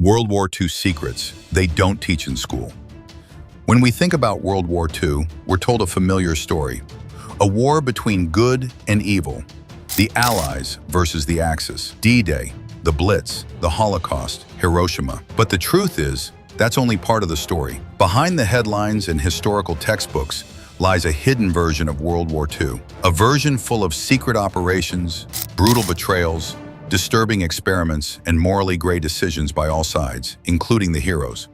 World War II secrets they don't teach in school. When we think about World War II, we're told a familiar story. A war between good and evil. The Allies versus the Axis. D-Day, the Blitz, the Holocaust, Hiroshima. But the truth is, that's only part of the story. Behind the headlines and historical textbooks lies a hidden version of World War II. A version full of secret operations, brutal betrayals, disturbing experiments, and morally gray decisions by all sides, including the heroes.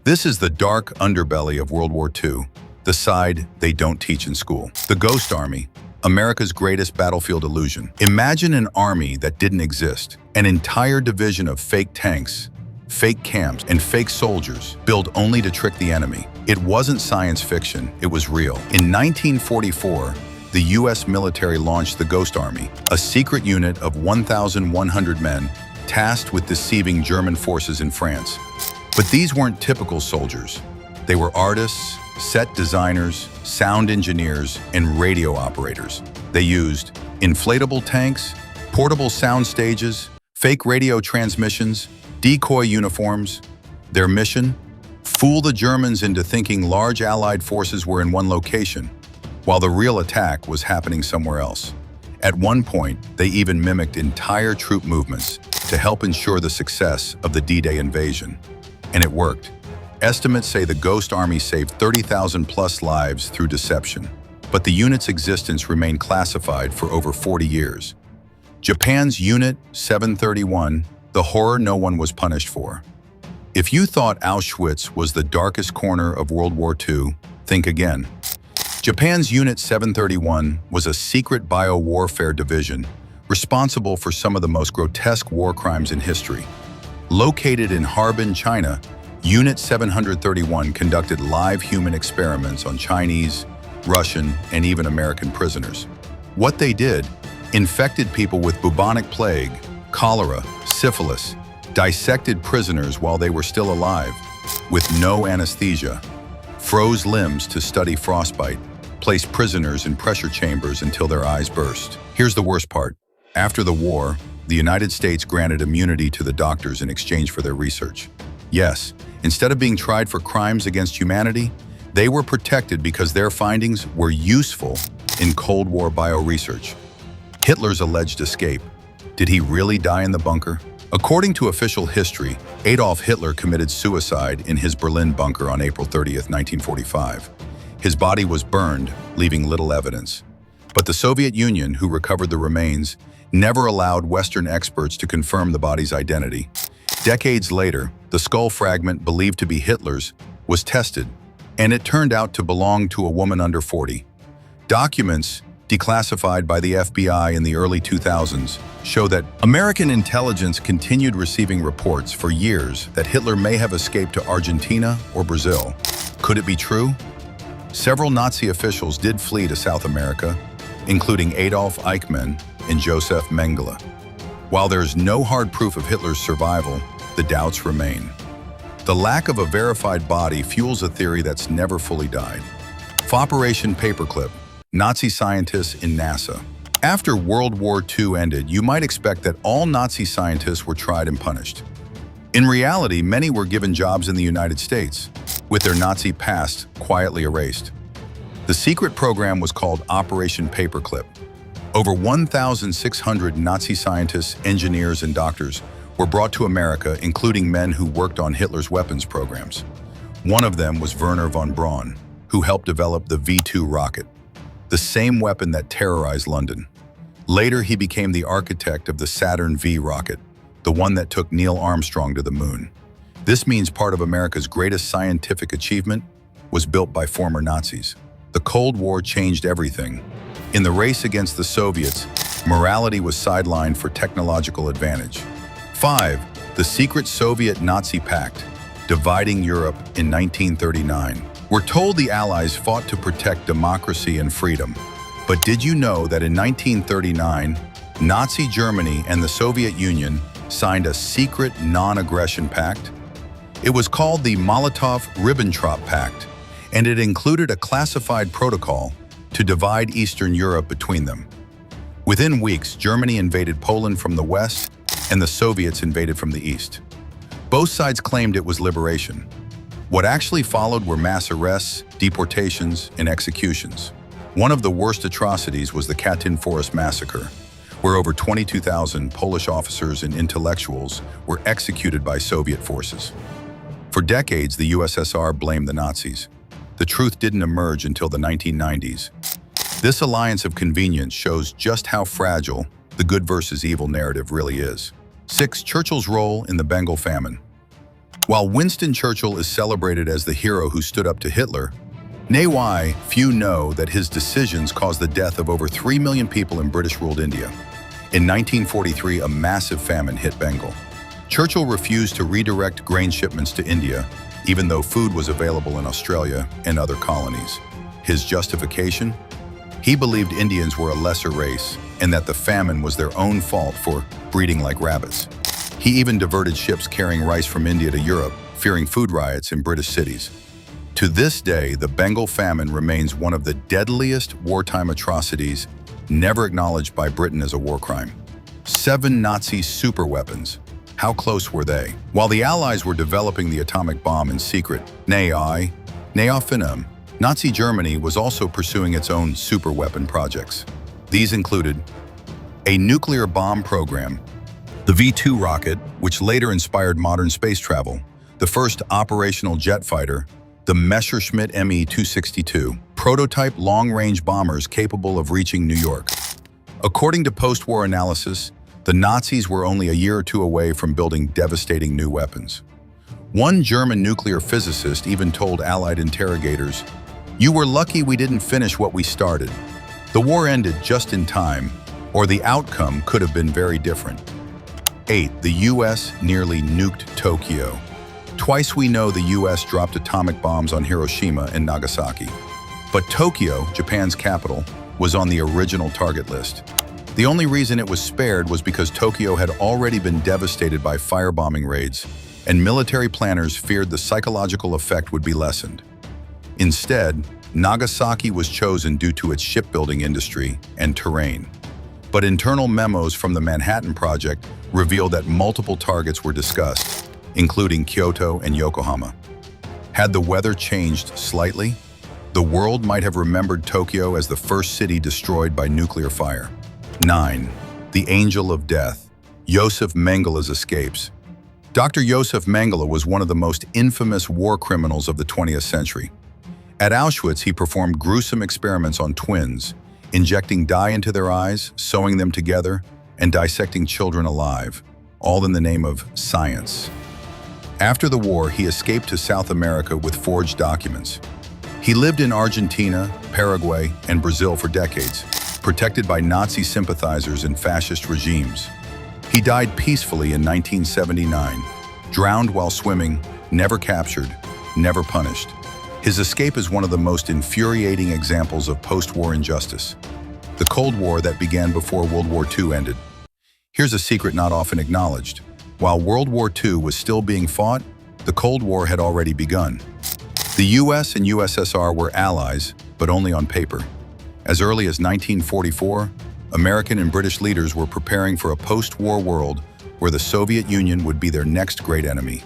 This is the dark underbelly of World War II, the side they don't teach in school. The Ghost Army, America's greatest battlefield illusion. Imagine an army that didn't exist, an entire division of fake tanks, fake camps, and fake soldiers built only to trick the enemy. It wasn't science fiction, it was real. In 1944, the U.S. military launched the Ghost Army, a secret unit of 1,100 men tasked with deceiving German forces in France. But these weren't typical soldiers. They were artists, set designers, sound engineers, and radio operators. They used inflatable tanks, portable sound stages, fake radio transmissions, decoy uniforms. Their mission? Fool the Germans into thinking large Allied forces were in one location, while the real attack was happening somewhere else. At one point, they even mimicked entire troop movements to help ensure the success of the D-Day invasion. And it worked. Estimates say the Ghost Army saved 30,000 plus lives through deception. But the unit's existence remained classified for over 40 years. Japan's Unit 731, the horror no one was punished for. If you thought Auschwitz was the darkest corner of World War II, think again. Japan's Unit 731 was a secret biowarfare division responsible for some of the most grotesque war crimes in history. Located in Harbin, China, Unit 731 conducted live human experiments on Chinese, Russian, and even American prisoners. What they did, infected people with bubonic plague, cholera, syphilis, dissected prisoners while they were still alive, with no anesthesia, froze limbs to study frostbite, placed prisoners in pressure chambers until their eyes burst. Here's the worst part. After the war, the United States granted immunity to the doctors in exchange for their research. Yes, instead of being tried for crimes against humanity, they were protected because their findings were useful in Cold War bioresearch. Hitler's alleged escape. Did he really die in the bunker? According to official history, Adolf Hitler committed suicide in his Berlin bunker on April 30th, 1945. His body was burned, leaving little evidence. But the Soviet Union, who recovered the remains, never allowed Western experts to confirm the body's identity. Decades later, the skull fragment believed to be Hitler's was tested, and it turned out to belong to a woman under 40. Documents, declassified by the FBI in the early 2000s, show that American intelligence continued receiving reports for years that Hitler may have escaped to Argentina or Brazil. Could it be true? Several Nazi officials did flee to South America, including Adolf Eichmann and Joseph Mengele. While there's no hard proof of Hitler's survival, the doubts remain. The lack of a verified body fuels a theory that's never fully died. Operation Paperclip, Nazi scientists in NASA. After World War II ended, you might expect that all Nazi scientists were tried and punished. In reality, many were given jobs in the United States, with their Nazi past quietly erased. The secret program was called Operation Paperclip. Over 1,600 Nazi scientists, engineers, and doctors were brought to America, including men who worked on Hitler's weapons programs. One of them was Wernher von Braun, who helped develop the V-2 rocket, the same weapon that terrorized London. Later, he became the architect of the Saturn V rocket, the one that took Neil Armstrong to the moon. This means part of America's greatest scientific achievement was built by former Nazis. The Cold War changed everything. In the race against the Soviets, morality was sidelined for technological advantage. 5. The secret Soviet-Nazi pact, dividing Europe in 1939. We're told the Allies fought to protect democracy and freedom. But did you know that in 1939, Nazi Germany and the Soviet Union signed a secret non-aggression pact? It was called the Molotov-Ribbentrop Pact, and it included a classified protocol to divide Eastern Europe between them. Within weeks, Germany invaded Poland from the west, and the Soviets invaded from the east. Both sides claimed it was liberation. What actually followed were mass arrests, deportations, and executions. One of the worst atrocities was the Katyn Forest Massacre, where over 22,000 Polish officers and intellectuals were executed by Soviet forces. For decades, the USSR blamed the Nazis. The truth didn't emerge until the 1990s. This alliance of convenience shows just how fragile the good versus evil narrative really is. 6. Churchill's role in the Bengal famine. While Winston Churchill is celebrated as the hero who stood up to Hitler, few know that his decisions caused the death of over 3 million people in British-ruled India. In 1943, a massive famine hit Bengal. Churchill refused to redirect grain shipments to India, even though food was available in Australia and other colonies. His justification? He believed Indians were a lesser race and that the famine was their own fault for breeding like rabbits. He even diverted ships carrying rice from India to Europe, fearing food riots in British cities. To this day, the Bengal famine remains one of the deadliest wartime atrocities never acknowledged by Britain as a war crime. 7. Nazi superweapons. How close were they? While the Allies were developing the atomic bomb in secret, Nazi Germany was also pursuing its own superweapon projects. These included a nuclear bomb program, the V-2 rocket, which later inspired modern space travel, the first operational jet fighter, the Messerschmitt Me-262, prototype long-range bombers capable of reaching New York. According to post-war analysis, the Nazis were only a year or two away from building devastating new weapons. One German nuclear physicist even told Allied interrogators, "You were lucky we didn't finish what we started." The war ended just in time, or the outcome could have been very different. 8. The US nearly nuked Tokyo. Twice we know the US dropped atomic bombs on Hiroshima and Nagasaki. But Tokyo, Japan's capital, was on the original target list. The only reason it was spared was because Tokyo had already been devastated by firebombing raids, and military planners feared the psychological effect would be lessened. Instead, Nagasaki was chosen due to its shipbuilding industry and terrain. But internal memos from the Manhattan Project revealed that multiple targets were discussed, including Kyoto and Yokohama. Had the weather changed slightly, the world might have remembered Tokyo as the first city destroyed by nuclear fire. 9. The Angel of Death. Josef Mengele's escapes. Dr. Josef Mengele was one of the most infamous war criminals of the 20th century. At Auschwitz, he performed gruesome experiments on twins, injecting dye into their eyes, sewing them together, and dissecting children alive, all in the name of science. After the war, he escaped to South America with forged documents. He lived in Argentina, Paraguay, and Brazil for decades, protected by Nazi sympathizers and fascist regimes. He died peacefully in 1979, drowned while swimming, never captured, never punished. His escape is one of the most infuriating examples of post-war injustice. The Cold War that began before World War II ended. Here's a secret not often acknowledged. While World War II was still being fought, the Cold War had already begun. The US and USSR were allies, but only on paper. As early as 1944, American and British leaders were preparing for a post-war world where the Soviet Union would be their next great enemy.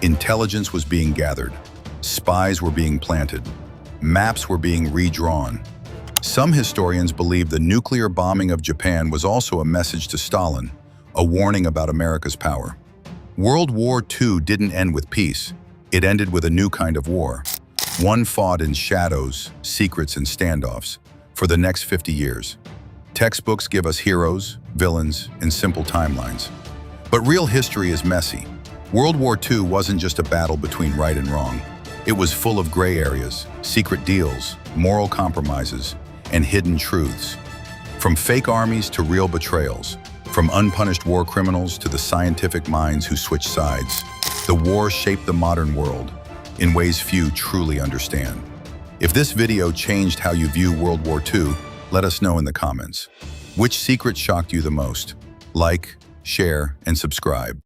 Intelligence was being gathered. Spies were being planted. Maps were being redrawn. Some historians believe the nuclear bombing of Japan was also a message to Stalin, a warning about America's power. World War II didn't end with peace. It ended with a new kind of war. One fought in shadows, secrets, and standoffs for the next 50 years. Textbooks give us heroes, villains, and simple timelines. But real history is messy. World War II wasn't just a battle between right and wrong. It was full of gray areas, secret deals, moral compromises, and hidden truths. From fake armies to real betrayals, from unpunished war criminals to the scientific minds who switched sides, the war shaped the modern world in ways few truly understand. If this video changed how you view World War II, let us know in the comments. Which secret shocked you the most? Like, share, and subscribe.